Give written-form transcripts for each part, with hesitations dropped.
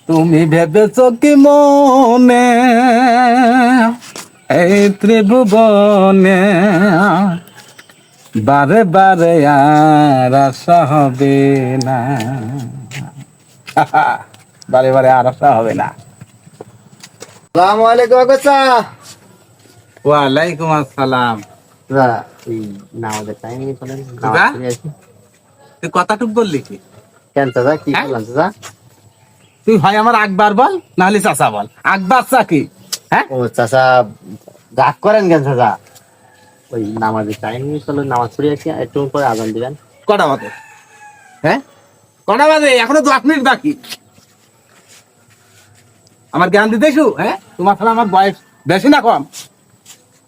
তুমি ভেবেছ কি মনে এই ত্রিভুবনে বারে বারে আর আশা হবে না। বারে বারে আর আশা হবে না। আসসালামু আলাইকুম কাকা। ওয়ালাইকুম আসসালাম। এই নামাজের টাইম নিয়ে চলেন, দাদা? নামাজ পড়ে আসি। তুই কথাটুক বললি কি? কেন চাচা, কি হ্যাঁ? বললাম চাচা? তুই হয় আমার আকবার বল নাহলে চাচা বল। আকবার চা কি? হ্যাঁ, ও চাচা, রাগ করেন কেন চাচা? ওই নামাজের টাইম নিয়ে চলেন, নামাজ পড়ে আসি, একটু পরে আজান দিবেন। কটা বাজে? হ্যাঁ, কটা বাজে? এখনো 10 মিনিট বাকি। আমার জ্ঞান দিতে এসো। হ্যাঁ, তোমার সাথে আমার বয়স বেশি না কম?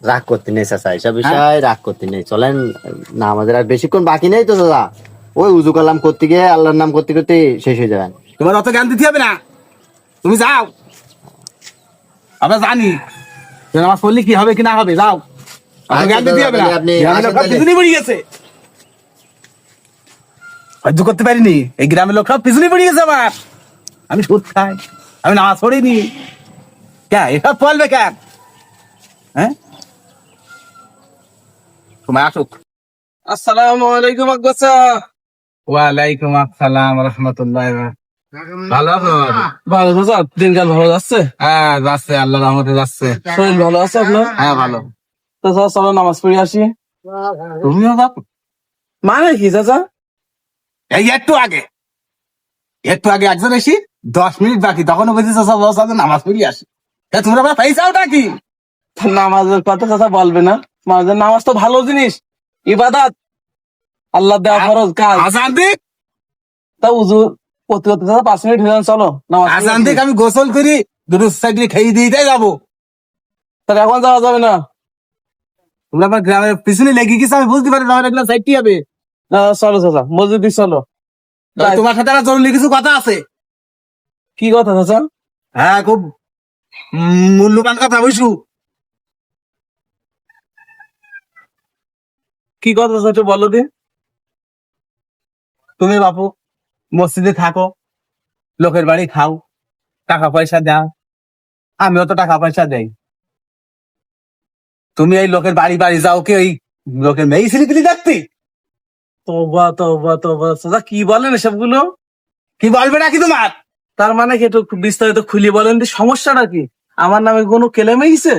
রাগ করতে নেই চাচা, এসব বিষয় রাগ করতে নেই, চলেন। নামাজের আর বেশিক্ষণ বাকি নেই তো চাচা। ওই উজু কালাম করতে গিয়ে আল্লাহর নাম করতে করতে শেষ হয়ে যাবেন। তোমার অত জ্ঞান দিতে হবে না, তুমি যাও। আমরা জানি যে নামাজ পড়লে কি হবে কি না হবে। যাও, অত জ্ঞান দিতে হবে না। আপনি গ্রামের লোক সব পিছনে পড়ে গেছে। সহ্য করতে পারিনি, এই গ্রামের লোক সব পিছনে পড়ে গেছে আমার। আমি সুদ খাই, আমি নামাজ পড়িনি। কে এসব বলবে কেন? হ্যাঁ, তোমায় আসুক। আসসালামু আলাইকুম আকবর। ওয়ালাইকুম আসসালাম রহমতুল্লাহ। ভালো আছো? ভালো চাচা, দিনকাল ভালো যাচ্ছে? হ্যাঁ, যাচ্ছে, আল্লাহ রহমতে যাচ্ছে। শরীর ভালো আছে আপনার? হ্যাঁ, ভালো। তো চাচা চলো নামাজ পড়ে আসি। তুমিও যাও? মানে কি চাচা? এই একটু আগে একজন এসি 10 মিনিট বাকি, তখনও বলছিস সব নামাজ পড়ি আসি। তা তোমরা আবার পয়সাওটা কি? নামাজের কথা চাচা বলবে না? নামাজ তো ভালো জিনিস, ইবাদত, আল্লাহ দেওয়া ফরজ কাজ। আজান দিক, তা উজু করতে করতে চাচা 5 মিনিট হয়ে যান, চলো নামাজ পড়ে আজান আসি। দিক, আমি গোসল করি, দুটো সাইড খেয়ে দিয়ে যাবো। তাহলে এখন যাওয়া যাবে না? তোমরা আমার গ্রামের পিছনে লেগে গেছে, আমি বুঝতে পারি না, আমার এগুলো সাইডটি হবে। চলো চাচা, মসজিদে চলো। তোমার সাথে আমার জরুরি কিছু কথা আছে। কি কথা চাচা? হ্যাঁ, খুব মূল্যবান কথা বুঝু। কি কথা চাচা, একটু বলো দি। তুমি বাপু মসজিদে থাকো, লোকের বাড়ি খাও, টাকা পয়সা দাও, আমিও তো টাকা পয়সা দেই। তুমি এই লোকের বাড়ি বাড়ি যাও কি ওই লোকের মেয়ে ছিলিপিলি দেখতে? তোবা তোবা তোবা চাচা, কি বলেন এসবগুলো? কি বলবে নাকি তোমার? তার মানে কি, একটু বিস্তারিত খুলে বলেন দি, সমস্যাটা কি? আমার নামে কোনো কেলেম গেছে?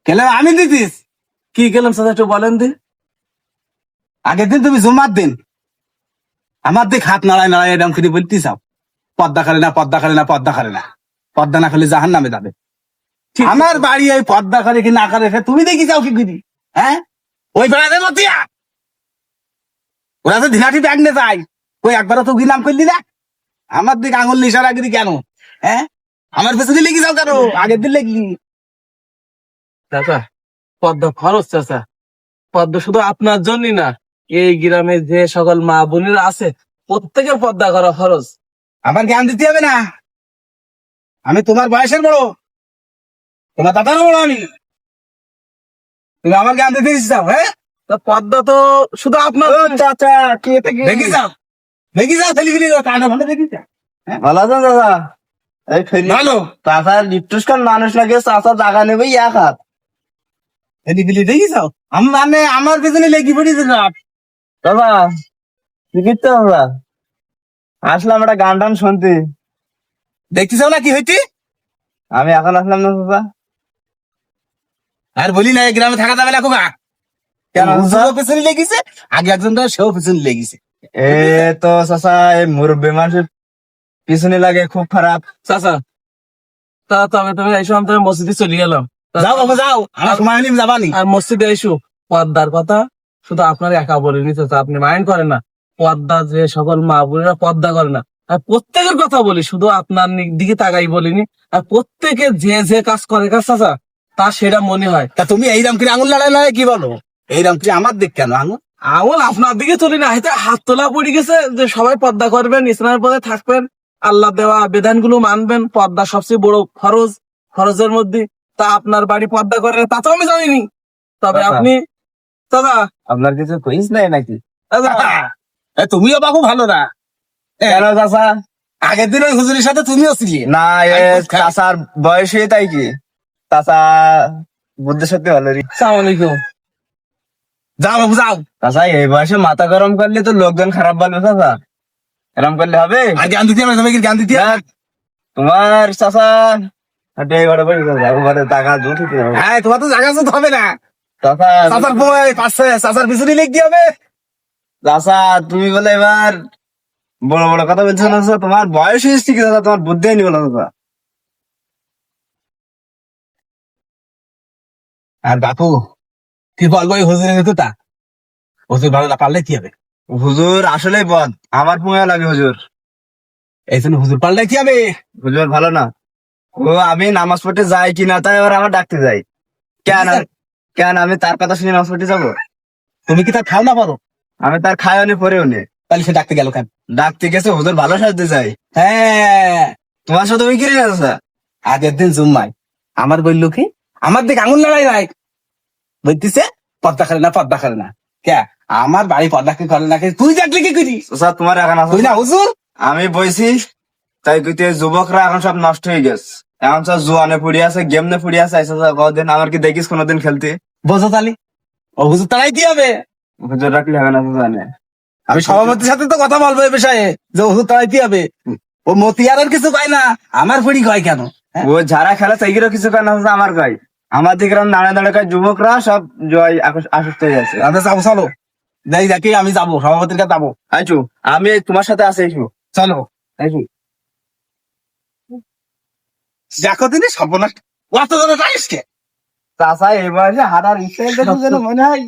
কেলে আমি দিতিস? কি কেলেম চাচা, একটু বলেন দি। আগের দিন তুমি জুমার দিন আমার দিক হাত নাড়ায় নাড়ায় এরকম করে বলতে চাও, পর্দা করে না, পর্দা করে না, পর্দা করে না, পর্দা না করলে জাহান নামে যাবে। ঠিক আমার বাড়ি এই পর্দা করে কি না করে তুমি দেখি যাও কি করি? হ্যাঁ, ওই বেড়াতে মতিয়া ওরা তো ঢিলাটি ব্যাগ নে যায়, ওই একবারও তো গিলাম করলি না। আমার দিকে আঙুল ইশারা করি কেন? হ্যাঁ, আমার পেছনে লেগে যাও কেন? আগের দিন লেগলি। চাচা, পদ্মা খরচ চাচা, পদ্মা শুধু আপনার জন্যই না, এই গ্রামে যে সকল মা বোনেরা আছে প্রত্যেকের পর্দা করা খরচ। আমার জ্ঞান দিতে হবে না, আমি তোমার বয়সের বড়, তোমার দাদারও বড় আমি। তুমি আমার জ্ঞান দিতে চাও? হ্যাঁ, তা পদ্মা তো শুধু আপনার চাচা, কি এটা কি? দেখি যাও, দেখি যাও, ছেলেপিলি কান্না ভালো দেখি যাও। ভালো আছেন চাচা? এই ফেরি ভালো চাচা লিপ্টুসকান মানুষ লাগে, চাচা জায়গা নেবে এক হাত। ছেলেপিলি দেখি যাও, আমি মানে আমার পেছনে লেগে পড়েছে সব। চাচা কি করতে চাচা? আসলাম একটা গান টান শুনতে। দেখতে চাও না কি হইতে? আমি এখন আসলাম না চাচা। আর বলি না এই গ্রামে থাকা যাবে না কোকা। কেন চাচা? ও পেছনে লেগেছে, আগে একজন তো সেও পেছনে লেগেছে। এ তো চাচা, এই মুরব্বী মানুষের পিছনে লাগে, খুব খারাপ। চাচা, তা তবে তুমি এই সময় তুমি মসজিদে চলে গেলাম। যাও বাবা যাও, আমার সময় হলে যাবানি। আর মসজিদে এসো, পর্দার কথা শুধু আপনার একা বলিনি চাচা, আপনি মাইন্ড করেন না। পর্দা যে সকল মা বোনেরা পর্দা করে না, আর প্রত্যেকের কথা বলি, শুধু আপনার দিকে তাকাই বলিনি। আর প্রত্যেকে যে যে কাজ করে কাজ চাচা, তা সেটা মনে হয়। তা তুমি এইরকম করে আঙুল লড়াই লড়াই কি বলো? এইরকম করে আমার দিক কেন আঙুল? আঙুল আপনার দিকে চলি না, হাতে হাত তোলা পড়ে গেছে যে সবাই পর্দা করবেন, ইসলামের পথে থাকবেন, আল্লাহ দেওয়া বিধানগুলো মানবেন, পর্দা সবচেয়ে বড় ফরজ, ফরজের মধ্যে। তা আপনার বাড়ি পর্দা করে তা তো আমি জানিনি, তবে চাচা। আপনি চাচা, আপনার কিছু কইস নাই নাকি? চাচা, তুমিও বাবু ভালো না। কেন চাচা? আগের দিন ওই হুজুরের সাথে তুমিও ছিলে না এ চাচার বয়সে তাই কি চাচা বুদ্ধি সত্যি ভালো রে আসসালামু আলাইকুম। যাও বাবু যাও, চাচা এই বয়সে মাথা গরম করলে তো লোকজন খারাপ বলবে চাচা, এরম করলে হবে? আর জ্ঞান দিতে হবে, তুমি কি জ্ঞান দিতে হবে? দেখ, তোমার চাচা হাঁটে ঘরে বসে চাচা ঘরে টাকা জুট হইতে হবে। হ্যাঁ, তোমার তো জায়গা তো হবে না। চাচা চাচার বই পাচ্ছে, চাচার পিছনে লিখ দিয়ে হবে। চাচা তুমি বলে এবার বড় বড় কথা বলছো না চাচা, তোমার বয়স হয়েছে ঠিকই চাচা, তোমার বুদ্ধি হয়নি বলো চাচা। আর বাপু কি বলবো এই হুজুরের কথা, হুজুর ভালো না পারলে কি হবে? হুজুর আসলেই বদ, আমার পুঙ্গা লাগে হুজুর। এই জন্য হুজুর পারলে কি হবে? হুজুর ভালো না। ও আমি নামাজ পড়তে যাই কিনা তাই এবার আমার ডাকতে যাই। কেন কেন আমি তার কথা শুনে নামাজ পড়তে যাবো? তুমি কি তার খাও না পারো? আমি তার খায়ও নি পরেও নি। তাহলে সে ডাকতে গেল কেন? ডাকতে গেছে হুজুর ভালো সাজতে যাই। হ্যাঁ, তোমার সাথে ওই কি রে চাচা? আগের দিন জুম্মাই আমার বললো কি, আমার দিকে আঙুল লড়াই নাই, বলতেছে পর্দা করে না, পর্দা করে না। কে আমার বাড়ি পর্দা কি করে না? তুই দেখলি কি করি? চাচা তোমার এখন তুই আছে না হুজুর? আমি বইছি তাই কইতে যুবকরা এখন সব নষ্ট হয়ে গেছে। এখন সব জুয়ানে পড়ে আছে, গেমনে পড়ে আছে। চাচা কদিন আমার কি দেখিস কোনোদিন খেলতে? বোঝো তালি, ও হুজুর তারাই কি হবে? হুজুর রাখলে হবে না জানে। আমি সভাপতির সাথে তো কথা বলবো এই বিষয়ে যে হুজুর তারাই কি হবে। ও মতিয়ারের কিছু কয় না, আমার পড়ি কয় কেন? হ্যাঁ? ও যারা খেলে সেইগুলো কিছু কারণ হচ্ছে আমার গাই, আমার দিকে নাড়ে নাড়ে খায় যুবকরা সব জয় আসক্ত হয়ে আছে। আমরা যাবো, চলো যাই, দেখি আমি যাবো সভাপতির কাছে যাবো। আইছু আমি তোমার সাথে আছি, আইছু চলো আইছু। দেখো তিনি সর্বনাশ, অত জনে যাইস কে? চাচা এই বয়সে হাঁটার ইচ্ছে যেন মনে হয়